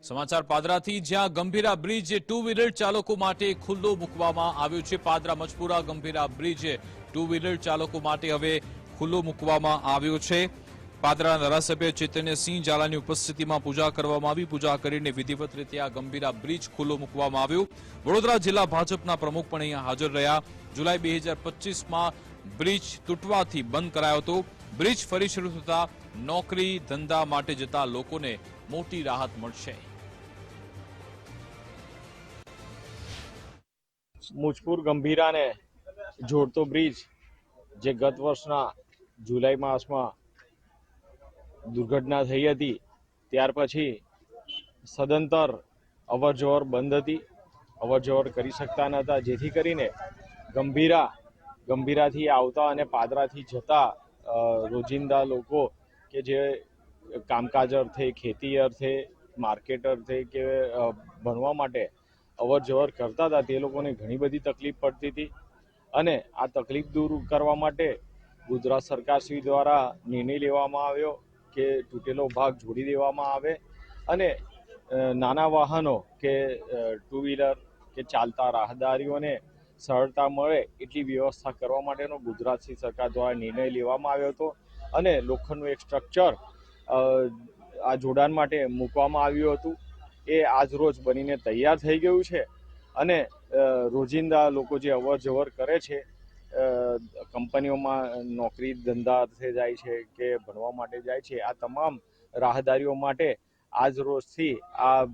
સમાચાર પાદરાથી, જ્યાં Gambhira bridge two wheeler ચાલકો માટે ખુલ્લો મૂકવામાં આવ્યો છે। Padra Majpura Gambhira bridge two wheeler ચાલકો માટે હવે ખુલ્લો મૂકવામાં આવ્યો છે। પાદરાના ધારાસભ્ય ચૈતન્યસિંહ ઝાલાની ઉપસ્થિતિમાં પૂજા કરવામાં આવી। પૂજા કરીને વિધિવત રીતે આ ગંભીરા બ્રિજ ખુલ્લો મૂકવામાં આવ્યો। વડોદરા જિલ્લા ભાજપના પ્રમુખ પણ અહીંયા હાજર રહ્યા। જુલાઈ 2025માં બ્રિજ તૂટવાથી બંધ કરાયો હતો। બ્રિજ ફરી શરૂ થતા નોકરી ધંધા માટે જતા લોકોને મોટી રાહત મળશે। મુજપુર ગંભીરાને જોડતો બ્રિજ જે ગત વર્ષના જુલાઈ માસમાં દુર્ઘટના થઈ હતી, ત્યાર પછી સદંતર અવરજવર બંધ હતી, અવરજવર કરી શકતા નહોતા, જેથી કરીને ગંભીરાથી આવતા અને પાદરાથી જતા રોજિંદા લોકો કે જે કામકાજ અર્થે, ખેતી અર્થે, માર્કેટ અર્થે કે ભણવા માટે અવર જવર કરતા હતા, તે લોકોને ઘણી બધી તકલીફ પડતી હતી। અને આ તકલીફ દૂર કરવા માટે ગુજરાત સરકારશ્રી દ્વારા નિર્ણય લેવામાં આવ્યો કે તૂટેલો ભાગ જોડી દેવામાં આવે અને નાના વાહનો કે ટુ વ્હીલર કે ચાલતા રાહદારીઓને સરળતા મળે એટલી વ્યવસ્થા કરવા માટેનો ગુજરાત સરકાર દ્વારા નિર્ણય લેવામાં આવ્યો હતો। અને લોખંડનું એક સ્ટ્રક્ચર આ જોડાણ માટે મૂકવામાં આવ્યું હતું। એ આજ રોજ બનીને તૈયાર થઈ ગયું છે અને રોજિંદા લોકો જે અવર જવર કરે છે, કંપનીઓમાં નોકરી ધંધા અર્થે જાય છે કે ભણવા માટે જાય છે, આ તમામ રાહદારીઓ માટે આજ રોજથી આ